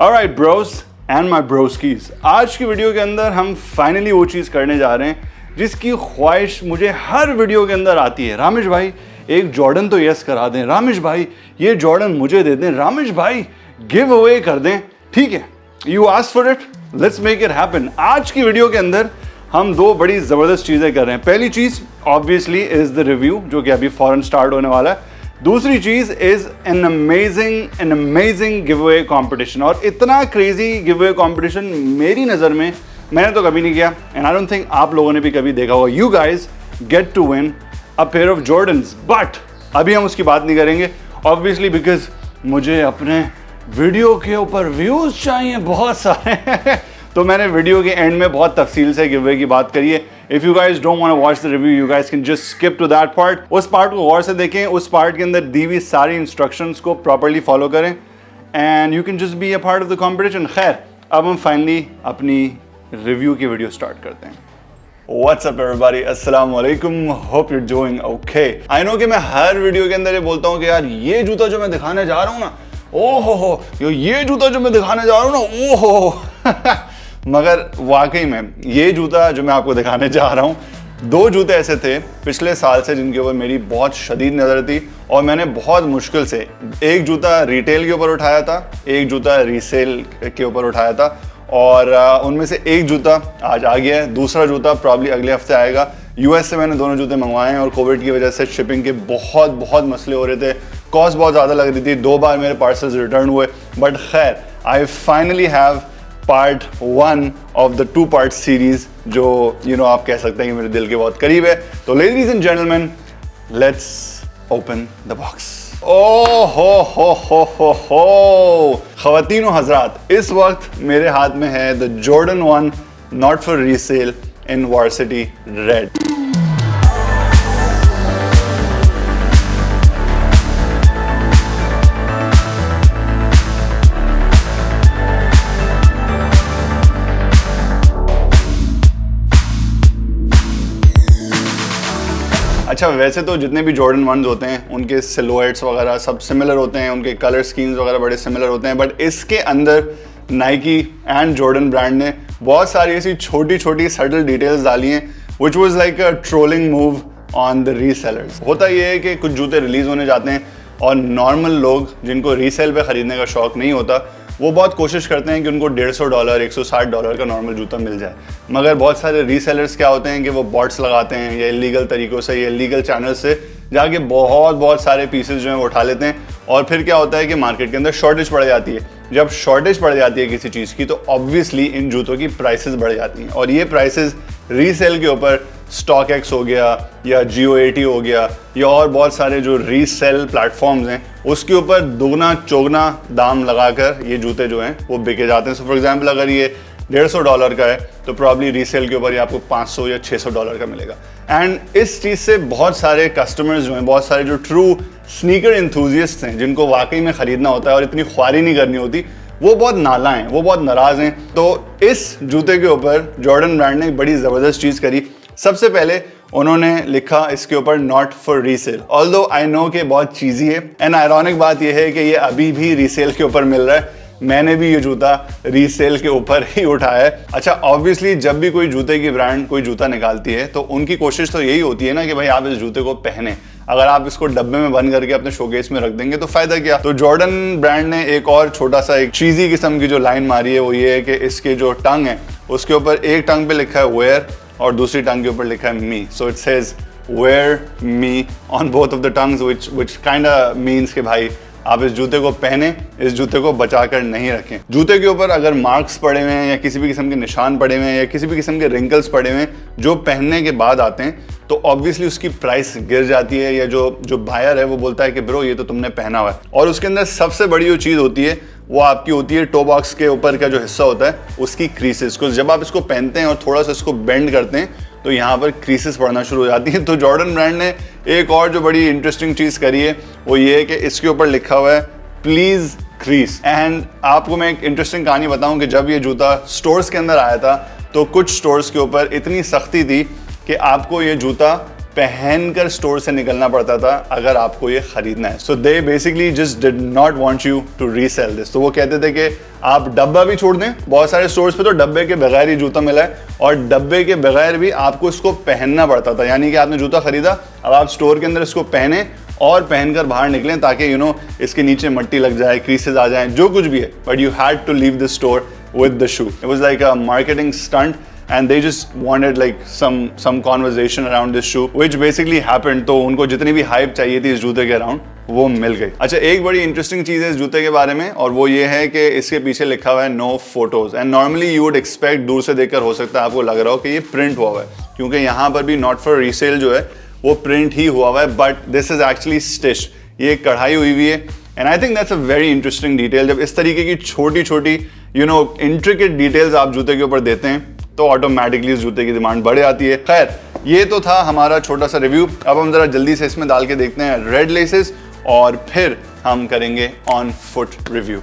Alright bros and my broskies, आज की video के अंदर हम फाइनली वो चीज़ करने जा रहे हैं जिसकी ख्वाहिश मुझे हर वीडियो के अंदर आती है। रामेश भाई एक जॉर्डन तो यस करा दें, रामेश भाई ये जॉर्डन मुझे दे दें, रामेश भाई गिव अवे कर दें। ठीक है, you ask for it, let's make it happen. आज की वीडियो के अंदर हम दो बड़ी ज़बरदस्त चीज़ें कर रहे हैं। पहली चीज़ ऑब्वियसली इज़ द रिव्यू जो कि अभी फ़ौरन स्टार्ट होने वाला है। दूसरी चीज़ is an amazing giveaway competition, और इतना क्रेजी गिव अवे कॉम्पिटिशन मेरी नज़र में मैंने तो कभी नहीं किया, एंड आई डोंट थिंक आप लोगों ने भी कभी देखा होगा। You guys get to win a pair of Jordans, but अभी हम उसकी बात नहीं करेंगे ऑब्वियसली, बिकॉज मुझे अपने वीडियो के ऊपर व्यूज़ चाहिए बहुत सारे तो मैंने वीडियो के एंड में बहुत तफसील से गिव अवे की बात करी है। If you guys don't want to watch the review, you guys can just skip to that part. उस पार्ट को गौर से देखें, उस पार्ट के अंदर दी हुई सारी इंस्ट्रक्शंस को प्रॉपर्ली फॉलो करें and you can just be a part of the competition. खैर, अब हम फाइनली अपनी रिव्यू की वीडियो स्टार्ट करते हैं। What's up everybody, अस्सलाम वालेकुम, hope you're doing okay। I know कि मैं हर वीडियो के अंदर ये बोलता हूँ कि यार ये जूता जो मैं दिखाने जा रहा हूँ ना, ओहो हो, ये जूता जो मैं दिखाने जा रहा हूँ ना, ओहो मगर वाकई में ये जूता जो मैं आपको दिखाने जा रहा हूँ, दो जूते ऐसे थे पिछले साल से जिनके ऊपर मेरी बहुत शदीद नज़र थी, और मैंने बहुत मुश्किल से एक जूता रिटेल के ऊपर उठाया था, एक जूता रीसेल के ऊपर उठाया था, और उनमें से एक जूता आज आ गया है, दूसरा जूता प्रॉब्ली अगले हफ्ते आएगा। यूएस से मैंने दोनों जूते मंगवाए हैं और कोविड की वजह से शिपिंग के बहुत मसले हो रहे थे, कॉस्ट बहुत ज़्यादा लग रही थी, 2 बार मेरे पार्सल्स रिटर्न हुए, बट खैर I finally have part 1 of the 2 part series जो आप कह सकते हैं कि मेरे दिल के बहुत करीब है। तो ladies and gentleman, let's open the box. ओ हो ख़वातीन और हज़रात, इस वक्त मेरे हाथ में है the Jordan 1 not for resale in varsity red. अच्छा, वैसे तो जितने भी जॉर्डन 1s होते हैं उनके सिलुएट्स वगैरह सब सिमिलर होते हैं, उनके कलर स्कीम्स वगैरह बड़े सिमिलर होते हैं, बट इसके अंदर नाइकी एंड जॉर्डन ब्रांड ने बहुत सारी ऐसी छोटी सटल डिटेल्स डाली हैं which was like a trolling move on the resellers. होता ये है कि कुछ जूते रिलीज़ होने जाते हैं और नॉर्मल लोग जिनको रीसेल पे ख़रीदने का शौक़ नहीं होता वो बहुत कोशिश करते हैं कि उनको $150 $160 का नॉर्मल जूता मिल जाए, मगर बहुत सारे रीसेलर्स क्या होते हैं कि वो बॉट्स लगाते हैं या इलीगल तरीक़ों से या इलीगल चैनल से जाके बहुत सारे पीसेस जो हैं वो उठा लेते हैं, और फिर क्या होता है कि मार्केट के अंदर शॉर्टेज पड़ जाती है। जब शॉर्टेज पड़ जाती है किसी चीज़ की तो ऑब्वियसली इन जूतों की प्राइसेस बढ़ जाती हैं, और ये प्राइसेस रीसेल के ऊपर स्टॉक एक्स हो गया या GO80 हो गया या और बहुत सारे जो रीसेल प्लेटफॉर्म्स हैं उसके ऊपर दोगुना चौगुना दाम लगाकर ये जूते जो हैं वो बिके जाते हैं। सो फॉर एग्जांपल अगर ये $150 का है तो प्रॉब्ली रीसेल के ऊपर ये आपको $500 या $600 का मिलेगा। एंड इस चीज़ से बहुत सारे कस्टमर्स जो हैं, बहुत सारे जो ट्रू स्नीकर एंथुजियस्ट हैं जिनको वाकई में ख़रीदना होता है और इतनी ख्वारी नहीं करनी होती, वो बहुत नाला हैं, वो बहुत नाराज़ हैं। तो इस जूते के ऊपर जॉर्डन ब्रांड ने एक बड़ी ज़बरदस्त चीज़ करी। सबसे पहले उन्होंने लिखा इसके ऊपर not for resale, although I know कि बहुत चीज़ी है, एंड आयरॉनिक बात यह है कि ये अभी भी रीसेल के ऊपर मिल रहा है। मैंने भी ये जूता रीसेल के ऊपर ही उठाया है। अच्छा, ऑब्वियसली जब भी कोई जूते की ब्रांड कोई जूता निकालती है तो उनकी कोशिश तो यही होती है ना कि भाई आप इस जूते को पहने। अगर आप इसको डब्बे में बंद करके अपने शोकेस में रख देंगे तो फायदा क्या। तो जॉर्डन ब्रांड ने एक और छोटा सा एक चीज़ी किस्म की जो लाइन मारी है वो ये है कि इसके जो टंग है उसके ऊपर एक टंग पे लिखा है वेयर और दूसरी टंग के ऊपर लिखा है me. So it says wear me on both of the tongues, which kinda means कि भाई आप इस जूते को पहने, इस जूते को बचा कर नहीं रखें। जूते के ऊपर अगर मार्क्स पड़े हुए हैं या किसी भी किस्म के निशान पड़े हुए हैं या किसी भी किस्म के रिंकल्स पड़े हुए हैं जो पहनने के बाद आते हैं तो ऑब्वियसली उसकी प्राइस गिर जाती है, या जो बायर है वो बोलता है कि ब्रो ये तो तुमने पहना हुआ है। और उसके अंदर सबसे बड़ी जो चीज़ होती है वो आपकी होती है टो बॉक्स के ऊपर का जो हिस्सा होता है उसकी क्रीसेस को। जब आप इसको पहनते हैं और थोड़ा सा इसको बेंड करते हैं तो यहाँ पर क्रीसेस पड़ना शुरू हो जाती हैं। तो जॉर्डन ब्रांड ने एक और जो बड़ी इंटरेस्टिंग चीज़ करी है वो ये है कि इसके ऊपर लिखा हुआ है प्लीज़ क्रीज। एंड आपको मैं एक इंटरेस्टिंग कहानी बताऊं कि जब ये जूता स्टोर्स के अंदर आया था तो कुछ स्टोर्स के ऊपर इतनी सख्ती थी कि आपको ये जूता पहनकर स्टोर से निकलना पड़ता था अगर आपको ये खरीदना है। So they basically just did not want you to resell this. तो वो कहते थे कि आप डब्बा भी छोड़ दें, बहुत सारे स्टोर्स पे तो डब्बे के बगैर ही जूता मिला है, और डब्बे के बगैर भी आपको इसको पहनना पड़ता था। यानी कि आपने जूता खरीदा, अब आप स्टोर के अंदर इसको पहने और पहनकर बाहर निकलें ताकि इसके नीचे मट्टी लग जाए, क्रीसेस आ जाए, जो कुछ भी है, but you had to leave the store with the shoe. It was like a marketing stunt and they just wanted like some conversation around this shoe which basically happened. तो उनको जितनी भी hype चाहिए थी इस जूते के अराउंड वो मिल गई। अच्छा, एक बड़ी इंटरेस्टिंग चीज़ है इस जूते के बारे में, और वो ये है कि इसके पीछे लिखा हुआ है no photos. And normally you would expect, दूर से देखकर हो सकता है आपको लग रहा हो कि ये प्रिंट हुआ हुआ है, क्योंकि यहाँ पर भी नॉट फॉर रीसेल जो है वो प्रिंट ही हुआ हुआ है, but this is actually stitch, ये कढ़ाई हुई हुई है। And I think that's a very interesting detail. जब इस तरीके की छोटी छोटी इंट्रिकेट डिटेल्स आप जूते के ऊपर देते हैं तो ऑटोमेटिकली इस जूते की डिमांड बढ़ जाती है। खैर, ये तो था हमारा छोटा सा रिव्यू। अब हम जरा जल्दी से इसमें डाल के देखते हैं रेड लेसेस और फिर हम करेंगे ऑन फुट रिव्यू।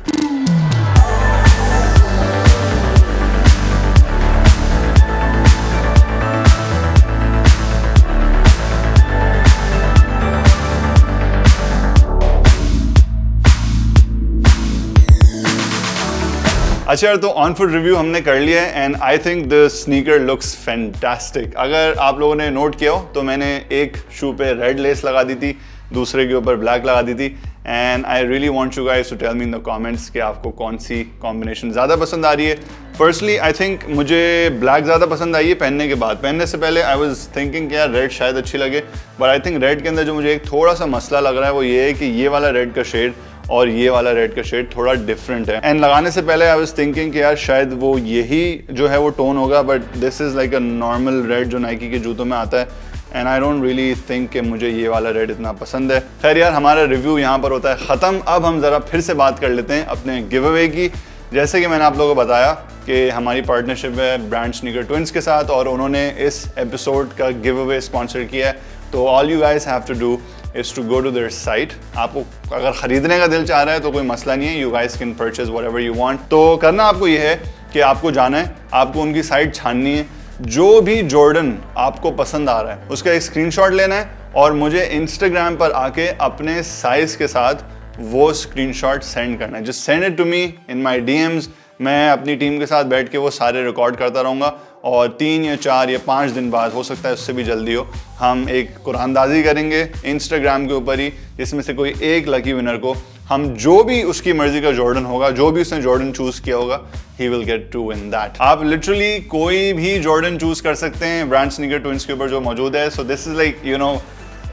अच्छा यार, तो ऑन फुट रिव्यू हमने कर लिया है and I think the sneaker looks fantastic. अगर आप लोगों ने नोट किया हो तो मैंने एक शू पे रेड लेस लगा दी थी, दूसरे के ऊपर ब्लैक लगा दी थी, and I really want you guys to tell me in the comments कि आपको कौन सी कॉम्बिनेशन ज़्यादा पसंद आ रही है। पर्सनली आई थिंक मुझे ब्लैक ज़्यादा पसंद आई है पहनने के बाद। पहनने से पहले आई वाज थिंकिंग कि यार रेड शायद अच्छी लगे, बट आई थिंक रेड के अंदर जो मुझे एक थोड़ा सा मसला लग रहा है वो ये है कि ये वाला रेड का शेड और ये वाला रेड का शेड थोड़ा डिफरेंट है। एंड लगाने से पहले आई वाज थिंकिंग कि यार शायद वो यही जो है वो टोन होगा, but this is like a normal red जो नाइकी के जूतों में आता है, and I don't really think कि मुझे ये वाला रेड इतना पसंद है। खैर यार, हमारा रिव्यू यहाँ पर होता है ख़त्म। अब हम ज़रा फिर से बात कर लेते हैं अपने गिव अवे की। जैसे कि मैंने आप लोगों को बताया कि हमारी पार्टनरशिप है ब्रांड स्नीकर ट्विंस के साथ, और उन्होंने इस एपिसोड का गिव अवे स्पॉन्सर किया है। तो all you guys have to do is to go to their site. आपको अगर खरीदने का दिल चाह रहा है तो कोई मसला नहीं है, you guys can purchase whatever you want. तो करना आपको ये है कि आपको जाना है, आपको उनकी साइट छाननी है, जो भी जॉर्डन आपको पसंद आ रहा है उसका एक स्क्रीनशॉट लेना है और मुझे इंस्टाग्राम पर आके अपने साइज के साथ वो स्क्रीनशॉट सेंड करना है। Just send it to me in my DMs। मैं अपनी टीम के साथ बैठ के वो सारे रिकॉर्ड करता रहूँगा, और 3 या 4 या 5 दिन बाद, हो सकता है उससे भी जल्दी हो, हम एक कुरानदाजी करेंगे इंस्टाग्राम के ऊपर ही, जिसमें से कोई एक लकी विनर को हम जो भी उसकी मर्जी का जॉर्डन होगा, जो भी उसने जॉर्डन चूज किया होगा, he will get to win that. आप लिटरली कोई भी जॉर्डन चूज कर सकते हैं ब्रांड स्नीकर ट्विंस के ऊपर जो मौजूद है। So this is like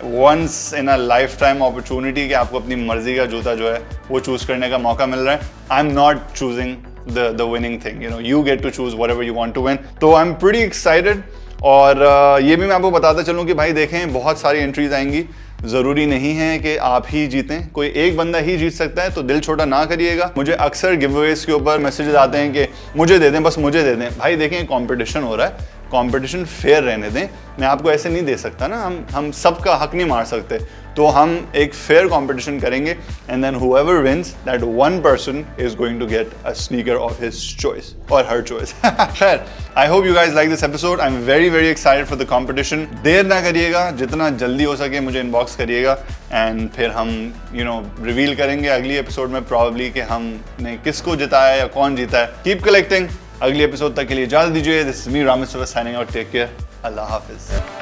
once in a lifetime opportunity कि आपको अपनी मर्जी का जूता जो है वो चूज करने का मौका मिल रहा है। I am not choosing the winning thing, you get to choose whatever you want to win. तो I'm pretty excited। और ये भी मैं आपको बताता चलूँ कि भाई देखें, बहुत सारी एंट्रीज आएंगी, ज़रूरी नहीं है कि आप ही जीतें, कोई एक बंदा ही जीत सकता है, तो दिल छोटा ना करिएगा। मुझे अक्सर गिवअवेज के ऊपर मैसेजेस आते हैं कि मुझे दे दें, बस मुझे दे दें। भाई देखें, कंपटीशन हो रहा है, कंपटीशन फेयर रहने दें। मैं आपको ऐसे नहीं दे सकता ना, हम सबका हक नहीं मार सकते। तो हम एक फेयर कंपटीशन करेंगे, and then whoever wins, that one person is going to get a sneaker of his choice or her choice. खैर, I hope you guys like this episode. I'm very very excited for the competition. देर ना करिएगा, जितना जल्दी हो सके मुझे inbox करिएगा, and फिर हम रिवील करेंगे अगली एपिसोड में प्रॉब्ली कि हमने किसको जिताया या कौन जीता है। Keep collecting. अगली एपिसोड तक के लिए इजाजत दीजिए। This is me Ram Mustafa signing out. Take care. अल्लाह हाफिज।